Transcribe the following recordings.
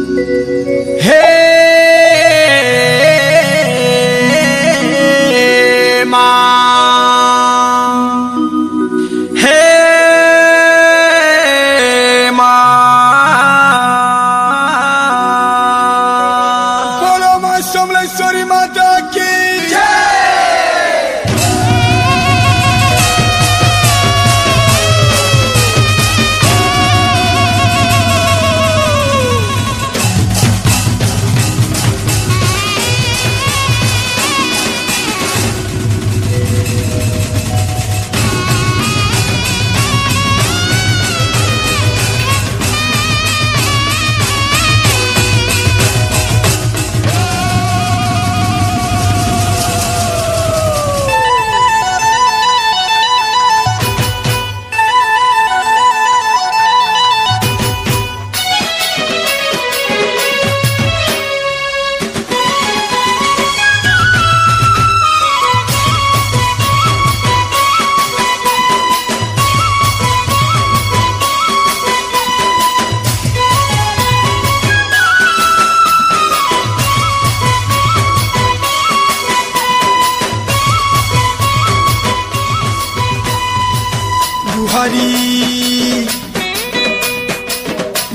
हे सोमलेश्वरी माता की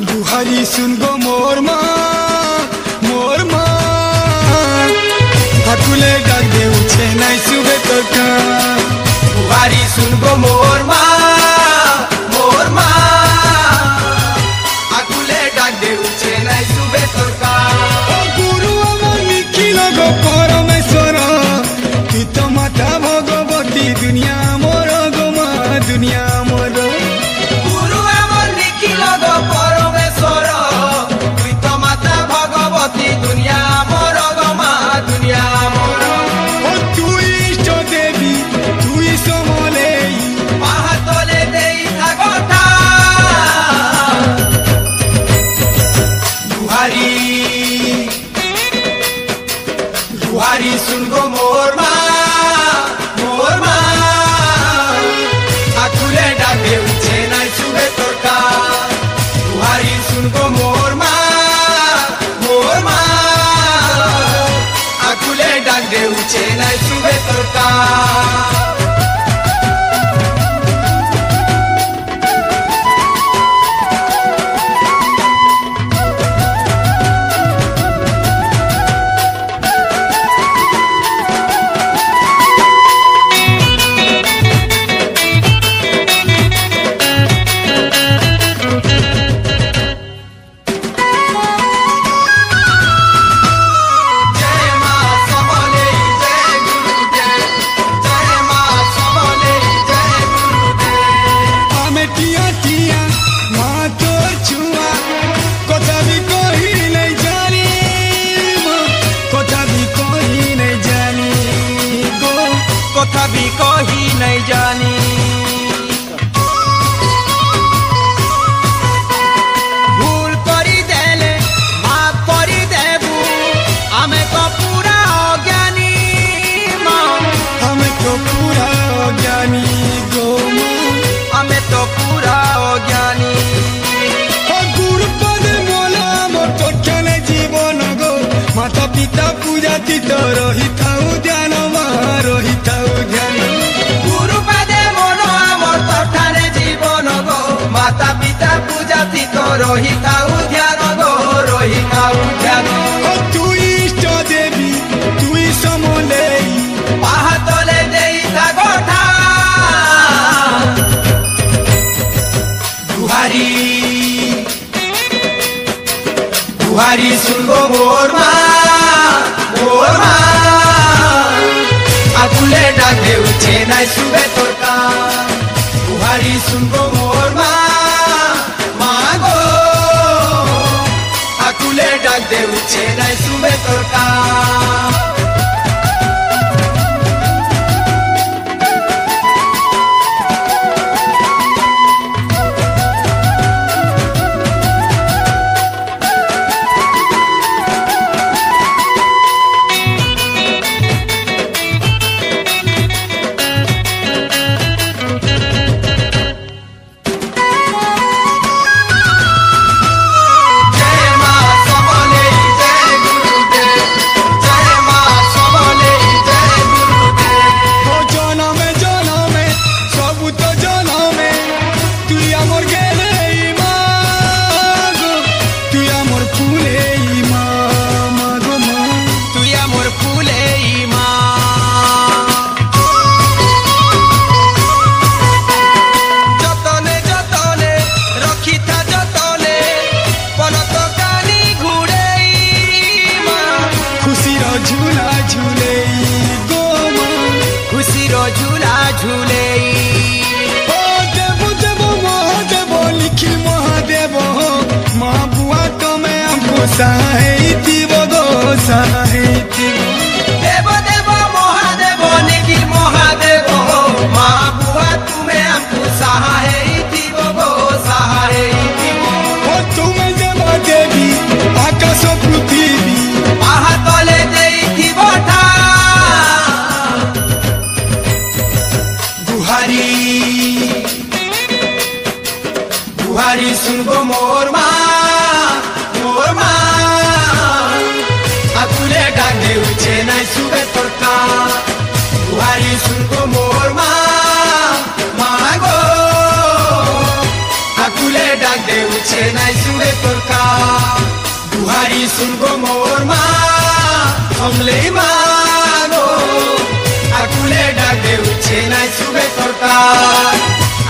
गुहारी सुन गो मोर माँ ठाकुले डाक दे उछे नहीं सुबह तो का गुहारी सुन गो मोर माँ ठाकुले डाक दे उछे नहीं सुबह तो का गुरु अमर निखिल गो परमेश्वर तू तो माता भगवती दुनिया मोर गो माँ दुनिया मोर गुहारी सुन गो मोर माँ ठाकुले डाके उछे नहीं सुबह तोर का गुहारी सुन गो मोर माँ ठाकुले डाके उछे नहीं सुबह तोर का कथा भी कही नहीं जानी भूल करी देले माफ करी देबू हमें तो पूरा अज्ञानी माँ हमें तो पूरा अज्ञानी गो हमें तो पूरा अज्ञानी गुरुपद मोला मोर तोठने जीवन गो माता पिता पूजा चित रहिता ध्यान रहिता गुरुपदे मन आमर तठाने जीवन गो माता पिता पूजा तीत रहिता ध्यान गो रहिता ध्यान तु इष्ट देवी तुई समले पाहातले देईता गोठा गुहारी सुन गो मोर माँ ठाकुले डाके उछे नहीं सुबह तोर का गुहारी सुन गो मोर माँ गो ठाकुले डाक दे उछे नहीं सुबह तोर का जय माँ ফুলে মা গো মা তুই আমার ফুলে মা যতনে যতনে রখিথা যতনে পনত কানি ঘুড়েই মা খুশির ঝুলা ঝুলেই গো মা খুশির ঝুলা ঝুলেই ও দেব দেব মহাদেব লিখি মহাদেব মা বুয়া তুমি আমকো সাহিতিব গো সাহিতিব দেব দেব মহাদেব নিখিল মহাদেব মা বুয়া তুমি আমকো সহায় দিব গো সহায় দিব ও তুমি দেব দেবী আকাশ পৃথিবী পাহাতলে দেইথিব ঠা গুহারি গুহারি শুনবো মোর মা আকুলে ডাক দেউছে নাই সুবে তরকা গুহারি শুনবো মোর মা গো আকুলে ডাক দেউছে নাই সুবে তরকা গুহারি শুনবো মোর মা কমলে মা গো আকুলে ডাক দেউছে নাই সুবে তরকা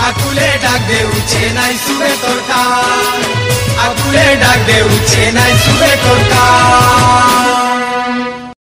আকুলে ডাক দেউছে নাই সুবে তরকা আকুলে ডাক দেউছে নাই সুবে তরকা